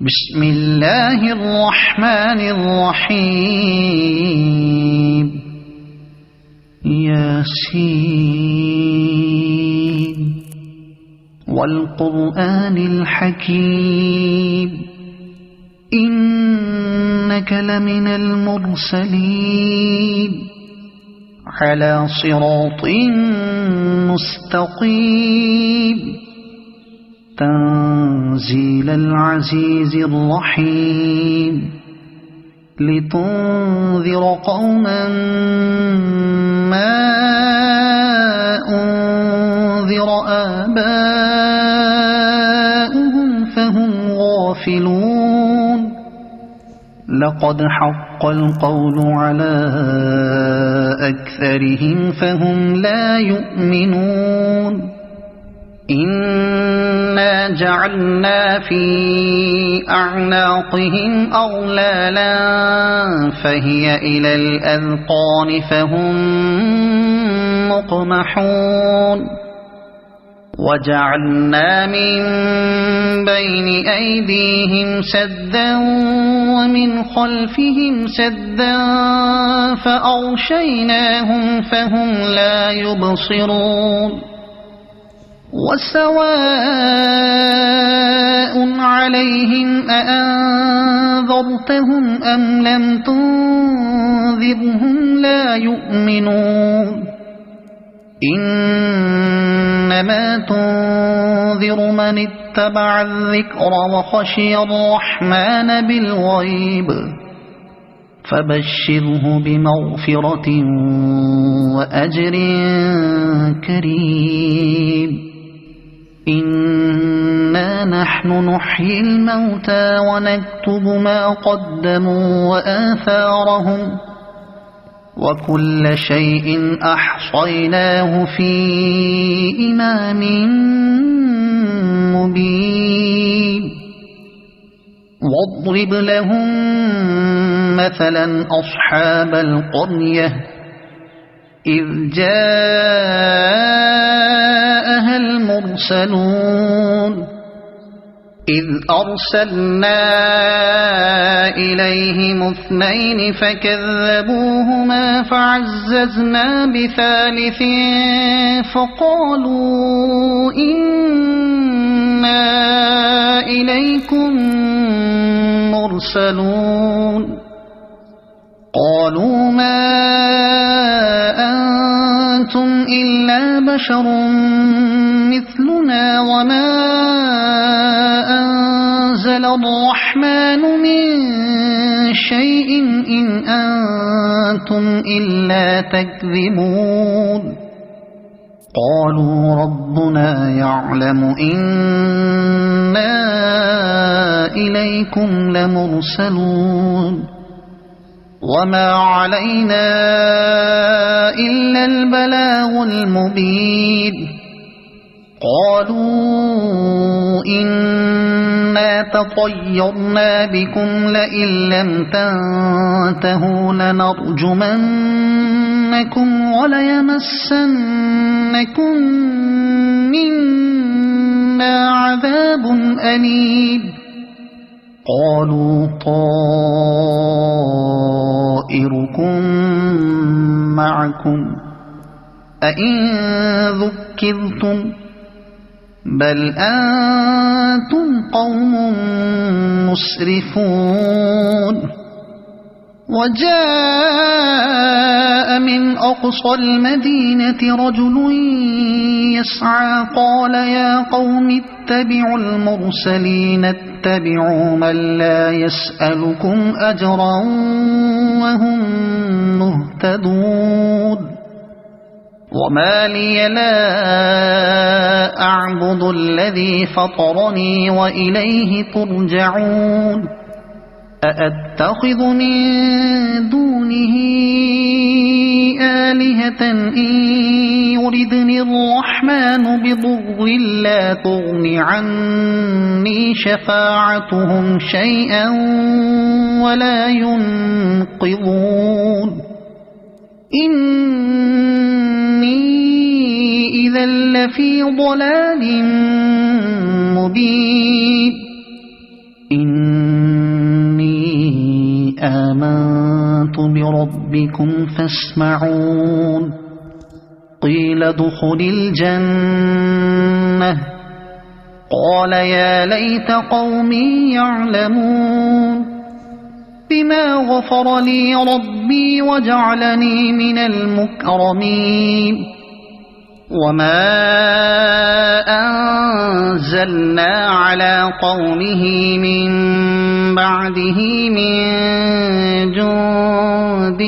بسم الله الرحمن الرحيم ياسين والقرآن الحكيم إنك لمن المرسلين على صراط مستقيم تنزيل العزيز الرحيم لتنذر قوما ما أنذر آباؤهم فهم غافلون لقد حق القول على أكثرهم فهم لا يؤمنون إنا جعلنا في أعناقهم أغلالا فهي إلى الأذقان فهم مقمحون وجعلنا من بين أيديهم سدا ومن خلفهم سدا فأغشيناهم فهم لا يبصرون وسواء عليهم أأنذرتهم أم لم تنذرهم لا يؤمنون إنما تنذر من اتبع الذكر وخشي الرحمن بالغيب فبشره بمغفرة وأجر كريم إنا نحن نحيي الموتى ونكتب ما قدموا وآثارهم وكل شيء أحصيناه في إمام مبين واضرب لهم مثلا أصحاب القرية إذ جاءها المرسلون إذ أرسلنا إليهم اثنين فكذبوهما فعززنا بثالث فقالوا إنا إليكم مرسلون قالوا ما أنتم إلا بشر مثلنا وما أنزل الرحمن من شيء إن أنتم إلا تكذبون قالوا ربنا يعلم إنا إليكم لمرسلون وما علينا إلا البلاغ المبين قالوا إنا تطيرنا بكم لئن لم تنتهوا لنرجمنكم وليمسنكم منا عذاب أليم قالوا طائركم معكم أئن ذكرتم بل أنتم قوم مسرفون وجاء من أقصى المدينة رجل يسعى قال يا قوم اتبعوا المرسلين اتبعوا من لا يسألكم أجرا وهم مهتدون وما لي لا أعبد الذي فطرني وإليه ترجعون أأتخذ من دونه آلهة إن يردني الرحمن بضر لا تغن عني شفاعتهم شيئا ولا ينقذون إني إذا لفي ضلال مبين آمنت بربكم فاسمعون قيل ادخل الجنة قال يا ليت قومي يعلمون بما غفر لي ربي وجعلني من المكرمين وما أنزلنا على قومه من بعده من جند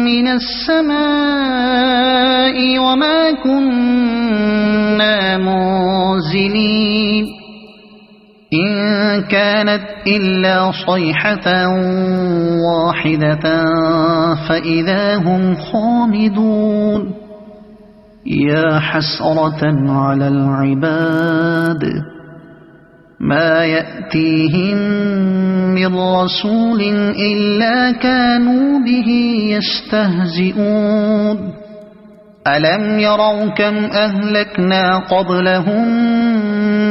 من السماء وما كنا منزلين إن كانت إلا صيحة واحدة فإذا هم خامدون يا حسرة على العباد ما يأتيهم من رسول إلا كانوا به يستهزئون ألم يروا كم أهلكنا قبلهم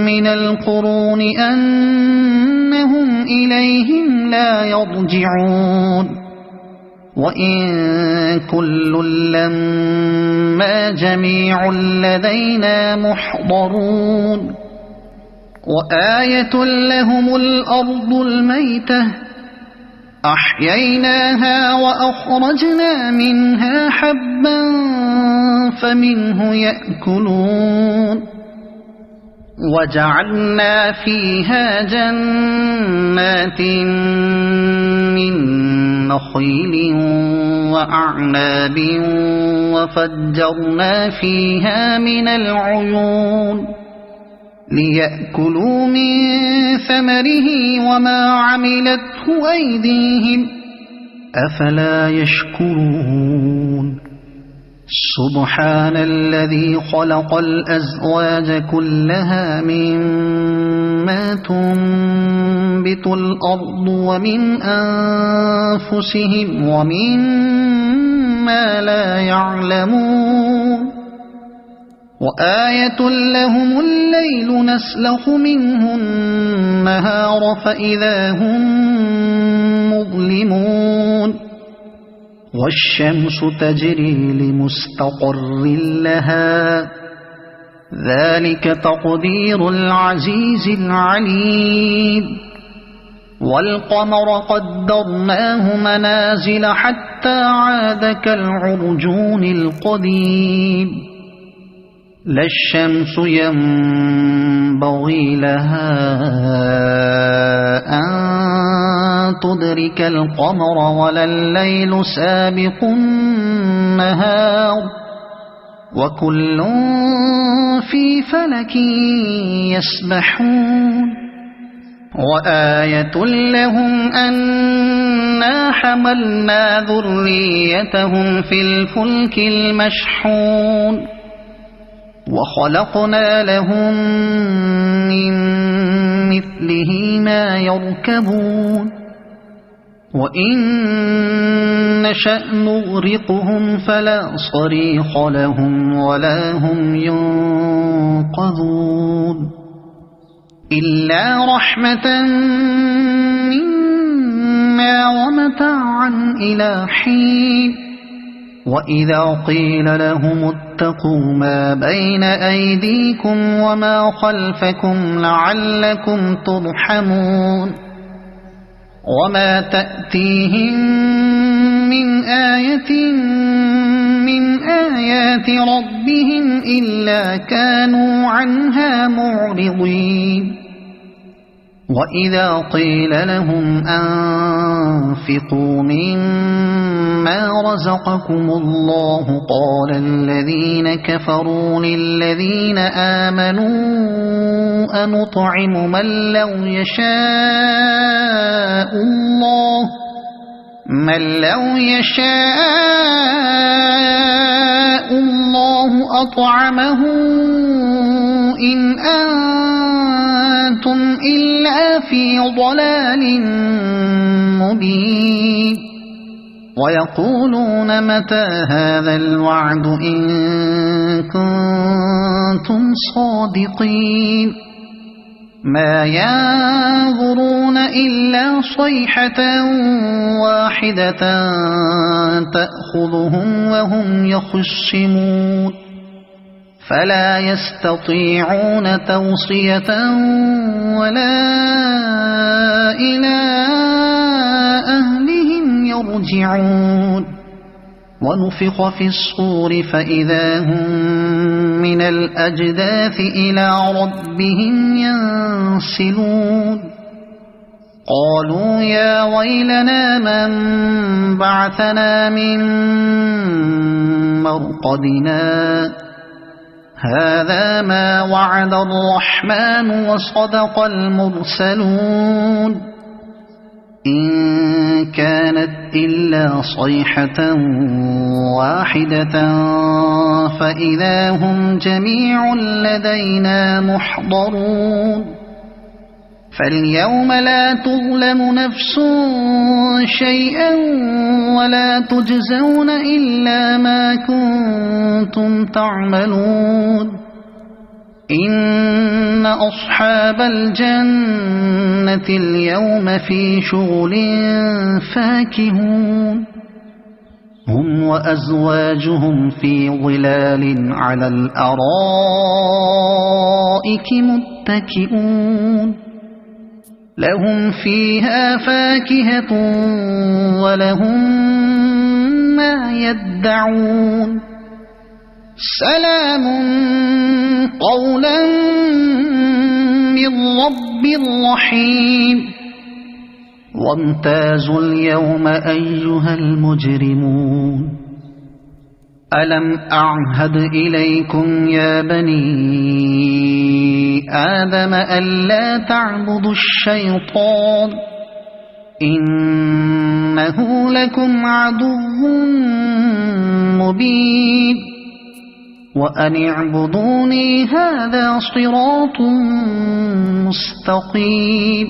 من القرون أنهم إليهم لا يرجعون وإن كل لما جميع لدينا محضرون وآية لهم الأرض الميتة أحييناها وأخرجنا منها حبا فمنه يأكلون وجعلنا فيها جنات من نخيل وأعناب وفجرنا فيها من العيون ليأكلوا من ثمره وما عملته أيديهم أفلا يشكرون سبحان الذي خلق الأزواج كلها مما تنبت الأرض ومن أنفسهم ومما لا يعلمون وآية لهم الليل نسلخ منه النهار فإذا هم مظلمون والشمس تجري لمستقر لها ذلك تقدير العزيز العليم والقمر قدرناه منازل حتى عاد كالعرجون القديم لا الشمس ينبغي لها أن تدرك القمر ولا الليل سابق النهار وكل في فلك يسبحون وآية لهم أنا حملنا ذريتهم في الفلك المشحون وخلقنا لهم من مثله ما يركبون وإن نشأ نغرقهم فلا صريخ لهم ولا هم ينقذون إلا رحمة منا ومتاعا إلى حين وإذا قيل لهم اتقوا ما بين أيديكم وما خلفكم لعلكم ترحمون وما تأتيهم من آية من آيات ربهم إلا كانوا عنها معرضين وإذا قيل لهم أنفقوا مما رزقكم الله قال الذين كفروا للذين آمنوا أنطعم من لو يشاء الله أطعمه إن أنتم إلا في ضلال مبين ويقولون متى هذا الوعد إن كنتم صادقين ما ينظرون إلا صيحة واحدة تأخذهم وهم يخصمون فلا يستطيعون توصية ولا إلى أهلهم يرجعون ونفخ في الصور فإذا هم من الأجداث إلى ربهم ينسلون قالوا يا ويلنا من بعثنا من مرقدنا هذا ما وعد الرحمن وصدق المرسلون إن كانت إلا صيحة واحدة فإذا هم جميع لدينا محضرون فاليوم لا تظلم نفس شيئا ولا تجزون إلا ما كنتم تعملون إن أصحاب الجنة اليوم في شغل فاكهون هم وأزواجهم في ظلال على الأرائك متكئون لهم فيها فاكهة ولهم ما يدعون سلام قولا من رب رحيم وامتازوا اليوم أيها المجرمون ألم أعهد إليكم يا بني آدم ألا تعبدوا الشيطان إنه لكم عدو مبين وأن اعبدوني هذا صراط مستقيم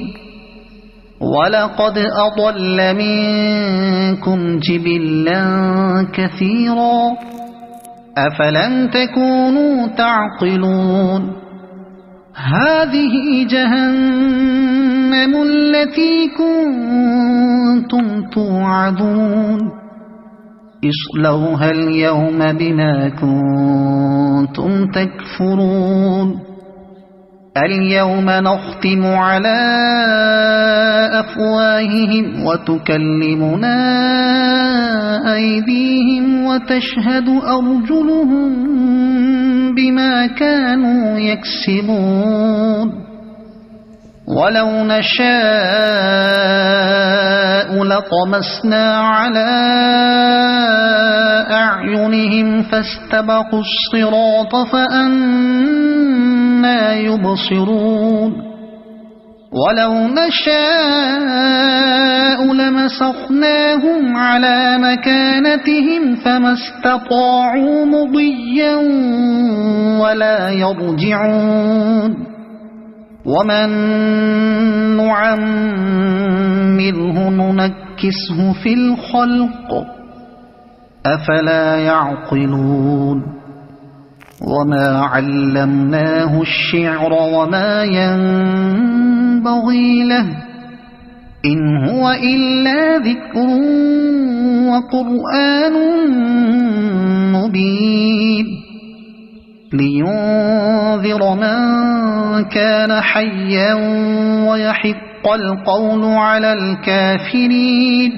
ولقد أضل منكم جبلا كثيرا أفلم تكونوا تعقلون هذه جهنم التي كنتم توعدون اصلوها اليوم بما كنتم تكفرون اليوم نختم على أفواههم وتكلمنا أيديهم وتشهد أرجلهم بما كانوا يكسبون ولو نشاء لطمسنا على أعينهم فاستبقوا الصراط فأنى يبصرون ولو نشاء لمسخناهم على مكانتهم فما استطاعوا مضيا ولا يرجعون ومن نعمره ننكسه في الخلق أفلا يعقلون وما علمناه الشعر وما ينبغي له إن هو إلا ذكر وقرآن مبين لينذر من كان حيا ويحق القول على الكافرين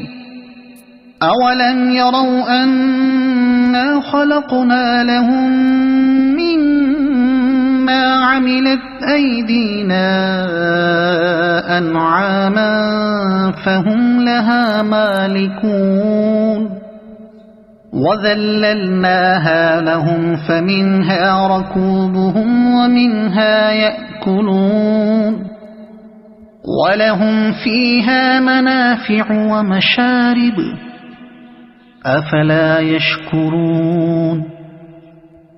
أولم يروا أنا خلقنا لهم مما عملت أيدينا أنعاما فهم لها مالكون وذللناها لهم فمنها ركوبهم ومنها يأكلون ولهم فيها منافع ومشارب أفلا يشكرون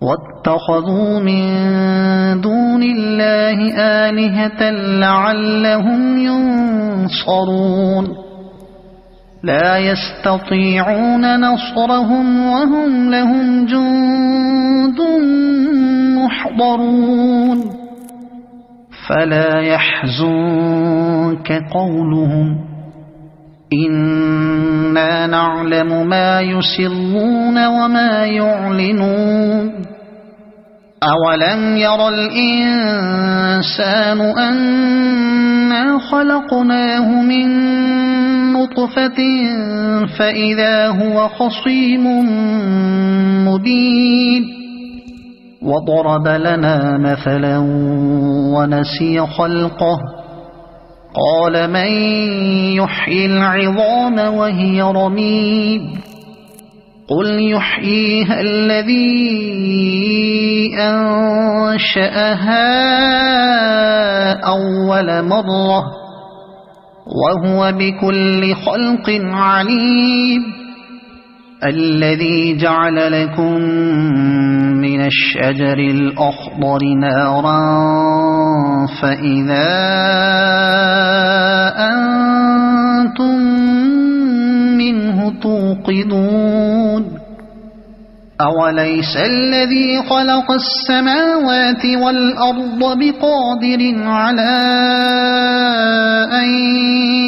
واتخذوا من دون الله آلهة لعلهم ينصرون لا يستطيعون نصرهم وهم لهم جند محضرون فلا يحزنك قولهم إنا نعلم ما يسرون وما يعلنون أولم ير الإنسان أنا خلقناه من نطفة فإذا هو خصيم مبين وضرب لنا مثلا ونسي خلقه قال من يحيي العظام وهي رميم قل يحييها الذي أنشأها أول مرة وهو بكل خلق عليم الذي جعل لكم من الشجر الأخضر نارا فإذا أنتم منه توقدون أوليس الذي خلق السماوات والأرض بقادر على أن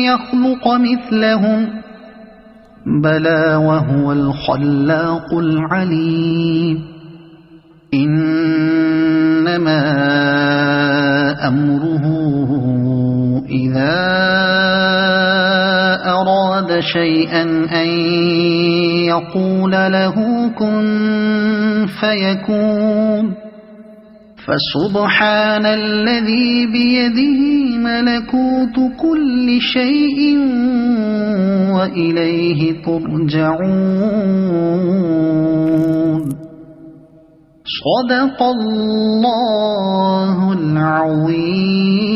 يخلق مثلهم بلى وهو الخلاق العليم إنما أمره إذا أراد شيئا أن يقول له كن فيكون فسبحان الذي بيده ملكوت كل شيء وإليه ترجعون صدق الله العظيم.